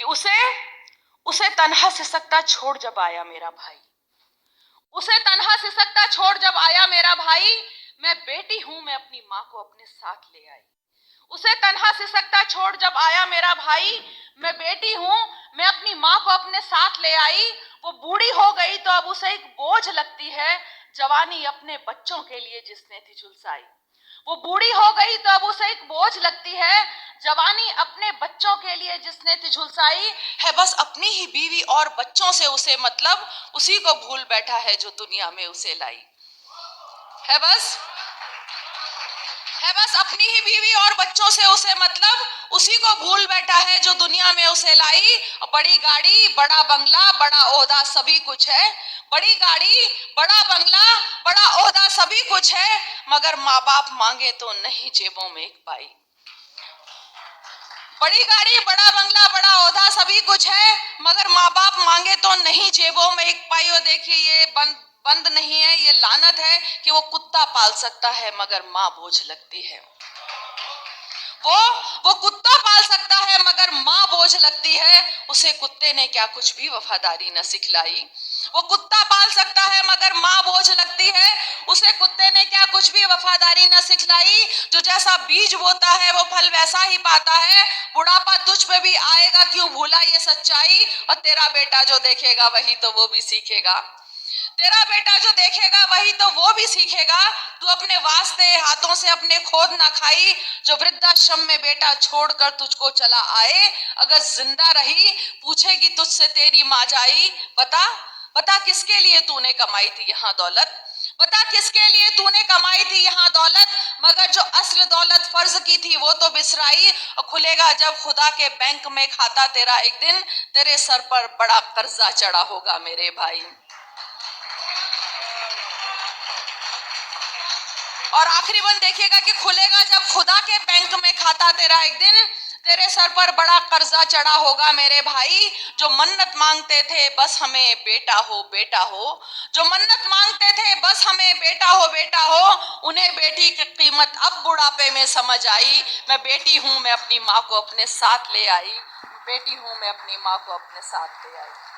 कि उसे तन्हा सिसकता छोड़ जब आया मेरा भाई, उसे तन्हा सिसकता छोड़ जब आया मेरा भाई, मैं बेटी हूं मैं अपनी मां को अपने साथ ले आई। उसे तन्हा सिसकता छोड़ जब आया मेरा भाई, मैं बेटी हूं मैं अपनी मां को अपने साथ ले आई। वो बूढ़ी हो गई तो अब उसे एक बोझ लगती है, जवानी अपने बच्चों के लिए जिसने थी झुलसाई। वो बूढ़ी हो गई तो अब उसे एक बोझ लगती है, जवानी अपने बच्चों के लिए जिसने थी झुलसाई। है बस अपनी ही बीवी और बच्चों से उसे मतलब, उसी को भूल बैठा है जो दुनिया में उसे लाई। है बस अपनी ही बीवी और बच्चों से उसे मतलब, उसी को भूल बैठा है जो दुनिया में उसे लाई। बड़ी गाड़ी बड़ा बंगला बड़ा ओहदा सभी कुछ है, बड़ी गाड़ी बड़ा बंगला बड़ा ओहदा सभी कुछ है, मगर माँ बाप मांगे तो नहीं जेबों में एक पाई। बड़ी गाड़ी बड़ा बंगला बड़ा ओहदा सभी कुछ है, मगर माँ बाप मांगे तो नहीं जेबों में एक पाई। और देखिए ये बंद नहीं है, ये लानत है कि वो कुत्ता पाल सकता है मगर माँ बोझ लगती है। वो कुत्ता पाल सकता है मगर माँ बोझ लगती है, उसे कुत्ते ने क्या कुछ भी वफादारी न सिखलाई। वो कुत्ता पाल सकता है मगर माँ बोझ लगती है, उसे कुत्ते ने क्या कुछ भी वफादारी न सिखलाई। जो जैसा बीज बोता है वो फल वैसा ही पाता है, बुढ़ापा तुझ पे भी आएगा क्यों भूला ये सच्चाई। और तेरा बेटा जो देखेगा वही तो वो भी सीखेगा, तेरा बेटा जो देखेगा वही तो वो भी सीखेगा। तू अपने वास्ते हाथों से अपने खोद ना खाई, जो वृद्धाश्रम में बेटा छोड़कर तुझको चला आए। अगर जिंदा रही पूछेगी तुझसे तेरी माँ जाई, बता बता किसके लिए तूने कमाई थी यहाँ दौलत, बता किसके लिए तूने कमाई थी यहाँ दौलत। मगर जो असल दौलत फर्ज की थी वो तो बिसराई। और खुलेगा जब खुदा के बैंक में खाता तेरा एक दिन, तेरे सर पर बड़ा कर्जा चढ़ा होगा मेरे भाई। और आखिरी बंद देखिएगा कि खुलेगा जब खुदा के बैंक में खाता तेरा एक दिन, तेरे सर पर बड़ा कर्जा चढ़ा होगा मेरे भाई। जो मन्नत मांगते थे बस हमें बेटा हो बेटा हो, जो मन्नत मांगते थे बस हमें बेटा हो बेटा हो, उन्हें बेटी की कीमत अब बुढ़ापे में समझ आई। मैं बेटी हूं मैं अपनी माँ को अपने साथ ले आई, बेटी हूं मैं अपनी माँ को अपने साथ ले आई।